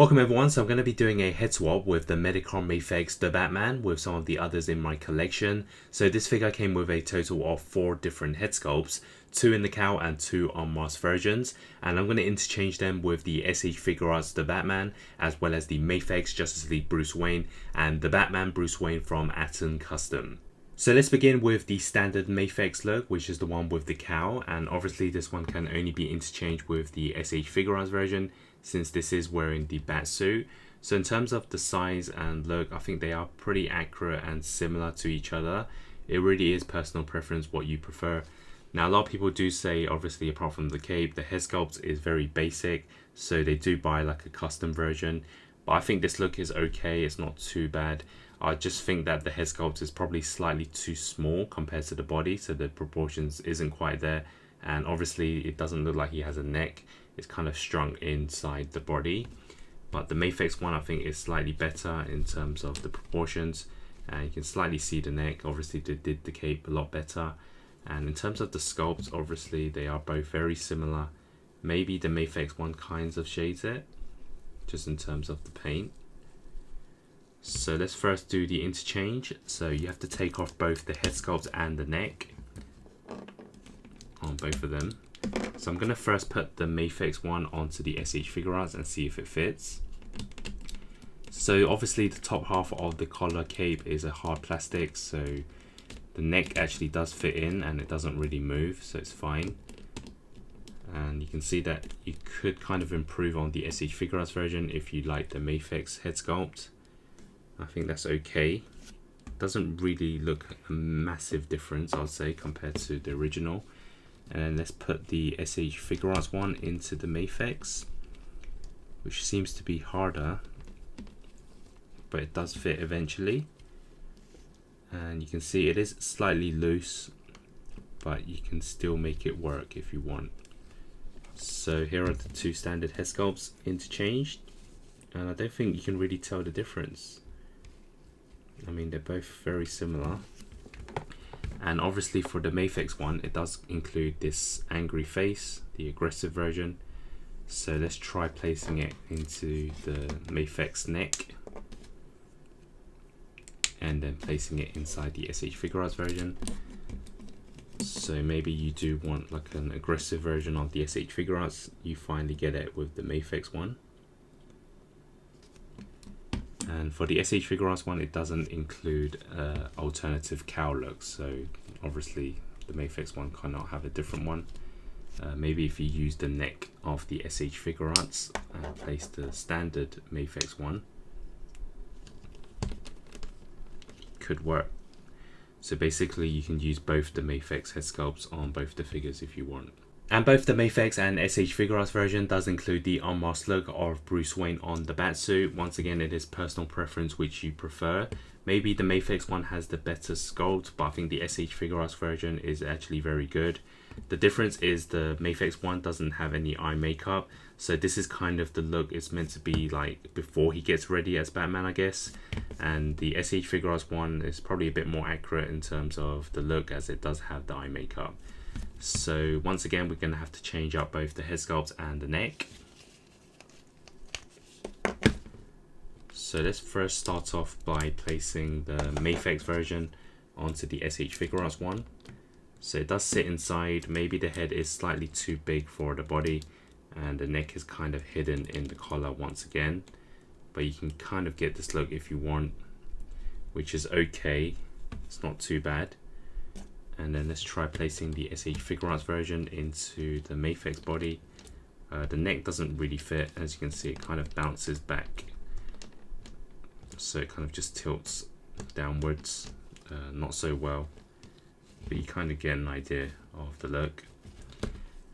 Welcome everyone, so I'm going to be doing a head swap with the Batman Mafex the Batman with some of the others in my collection. So this figure came with a total of 4 different head sculpts, 2 in the cowl and 2 unmasked versions, and I'm going to interchange them with the SH Figuarts the Batman, as well as the Mafex Justice League Bruce Wayne and the Batman Bruce Wayne from Aton Custom. So let's begin with the standard Mafex look, which is the one with the cowl, and obviously this one can only be interchanged with the SH Figuarts version, since this is wearing the bat suit. So in terms of the size and look, I think they are pretty accurate and similar to each other. It really is personal preference what you prefer. Now a lot of people do say, obviously apart from the cape, the head sculpt is very basic, so they do buy like a custom version, but I think this look is okay, it's not too bad. I just think that the head sculpt is probably slightly too small compared to the body, so the proportions isn't quite there, and obviously it doesn't look like he has a neck. It's kind of shrunk inside the body, but the Mafex one I think is slightly better in terms of the proportions, and you can slightly see the neck. Obviously they did the cape a lot better, and in terms of the sculpts, obviously they are both very similar. Maybe the Mafex one kinds of shades it just in terms of the paint. So let's first do the interchange. So you have to take off both the head sculpt and the neck on both of them. So I'm going to first put the Mafex one onto the SH Figuarts and see if it fits. So obviously the top half of the collar cape is a hard plastic, so the neck actually does fit in and it doesn't really move, so it's fine. And you can see that you could kind of improve on the SH Figuarts version if you like the Mafex head sculpt. I think that's okay. Doesn't really look a massive difference, I'd say, compared to the original. And then let's put the SH Figuarts one into the Mafex, which seems to be harder, but it does fit eventually. And you can see it is slightly loose, but you can still make it work if you want. So here are the 2 standard head sculpts interchanged, and I don't think you can really tell the difference. I mean, they're both very similar. And obviously for the Mafex one, it does include this angry face, the aggressive version. So let's try placing it into the Mafex neck, and then placing it inside the SH Figuarts version. So maybe you do want like an aggressive version of the SH Figuarts, you finally get it with the Mafex one. And for the SH Figuarts one, it doesn't include alternative cowl look, so obviously the Mafex one cannot have a different one. Maybe if you use the neck of the SH Figuarts and place the standard Mafex one, could work. So basically you can use both the Mafex head sculpts on both the figures if you want. And both the Mafex and SH Figuarts version does include the unmasked look of Bruce Wayne on the batsuit. Once again, it is personal preference which you prefer. Maybe the Mafex one has the better sculpt, but I think the SH Figuarts version is actually very good. The difference is the Mafex one doesn't have any eye makeup, so this is kind of the look it's meant to be like before he gets ready as Batman, I guess. And the SH Figuarts one is probably a bit more accurate in terms of the look, as it does have the eye makeup. So once again, we're going to have to change up both the head sculpt and the neck. So let's first start off by placing the Mafex version onto the SH Figuarts one. So it does sit inside. Maybe the head is slightly too big for the body, and the neck is kind of hidden in the collar once again. But you can kind of get this look if you want, which is okay. It's not too bad. And then let's try placing the SH Figuarts version into the Mafex body. The neck doesn't really fit, as you can see, it kind of bounces back. So it kind of just tilts downwards, not so well. But you kind of get an idea of the look.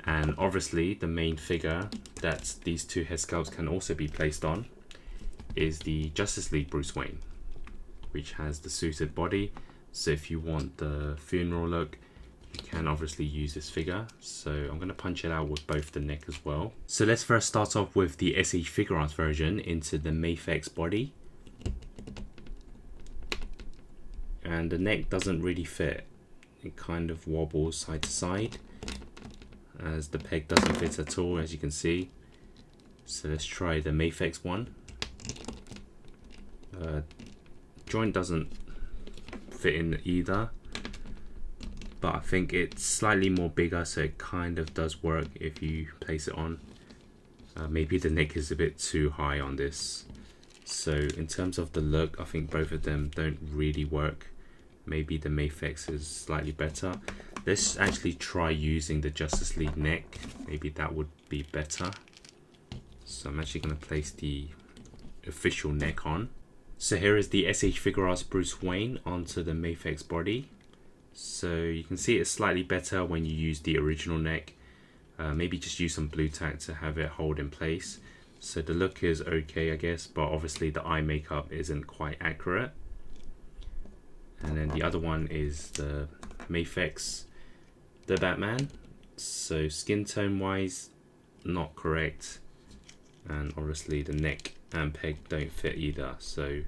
And obviously the main figure that these 2 head sculpts can also be placed on is the Justice League Bruce Wayne, which has the suited body. So if you want the funeral look, you can obviously use this figure. So I'm going to punch it out with both the neck as well. So let's first start off with the SH Figuarts version into the Mafex body. And the neck doesn't really fit. It kind of wobbles side to side, as the peg doesn't fit at all, as you can see. So let's try the Mafex one. Joint doesn't fit in either, but I think it's slightly more bigger, so it kind of does work if you place it on. Maybe the neck is a bit too high on this. So in terms of the look, I think both of them don't really work. Maybe the Mafex is slightly better. Let's actually try using the Justice League neck. Maybe that would be better. So I'm actually going to place the official neck on. So here is the SH Figuarts Bruce Wayne onto the Mafex body. So you can see it's slightly better when you use the original neck. Maybe just use some blue tack to have it hold in place. So the look is okay, I guess, but obviously the eye makeup isn't quite accurate. And then the other one is the Mafex, the Batman. So skin tone wise, not correct. And obviously the neck and peg don't fit either. So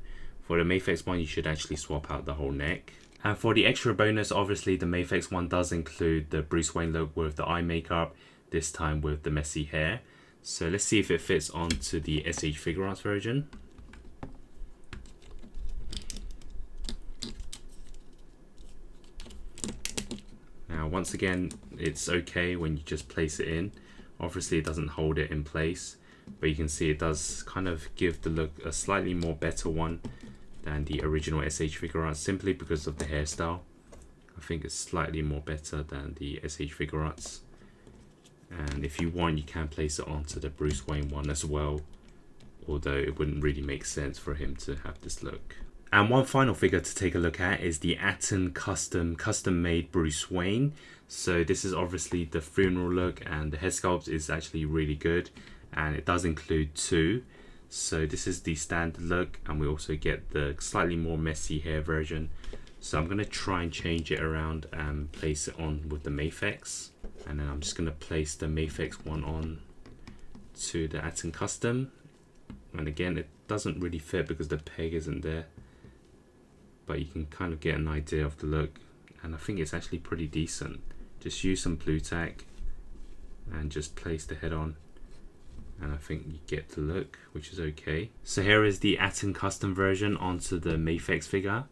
for the Mafex one, you should actually swap out the whole neck. And for the extra bonus, obviously the Mafex one does include the Bruce Wayne look with the eye makeup, this time with the messy hair. So let's see if it fits onto the SH Figuarts version. Now once again, it's okay when you just place it in. Obviously it doesn't hold it in place, but you can see it does kind of give the look a slightly more better one than the original SH Figuarts, simply because of the hairstyle. I think it's slightly more better than the SH Figuarts. And if you want, you can place it onto the Bruce Wayne one as well, although it wouldn't really make sense for him to have this look. And one final figure to take a look at is the Aton custom made Bruce Wayne. So this is obviously the funeral look, and the head sculpt is actually really good, and it does include two. So this is the standard look, and we also get the slightly more messy hair version. So I'm going to try and change it around and place it on with the Mafex. And then I'm just going to place the Mafex one on to the Aton custom. And again, it doesn't really fit because the peg isn't there, but you can kind of get an idea of the look, and I think it's actually pretty decent. Just use some blue tack and just place the head on, and I think you get the look, which is okay. So here is the Aton custom version onto the Mafex figure.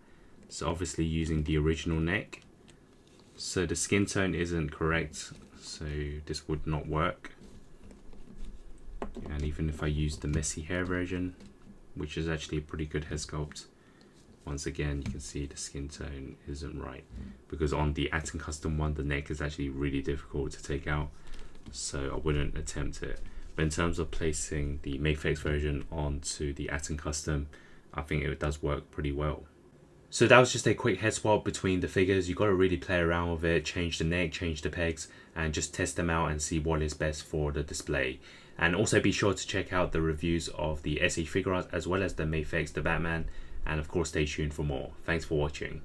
So obviously using the original neck. So the skin tone isn't correct, so this would not work. And even if I use the messy hair version, which is actually a pretty good head sculpt, once again you can see the skin tone isn't right, because on the Aton custom one the neck is actually really difficult to take out, so I wouldn't attempt it. But in terms of placing the Mafex version onto the Aton custom, I think it does work pretty well. So that was just a quick head swap between the figures. You've got to really play around with it, change the neck, change the pegs, and just test them out and see what is best for the display. And also be sure to check out the reviews of the SH Figuarts as well as the Mafex, the Batman, and of course stay tuned for more. Thanks for watching.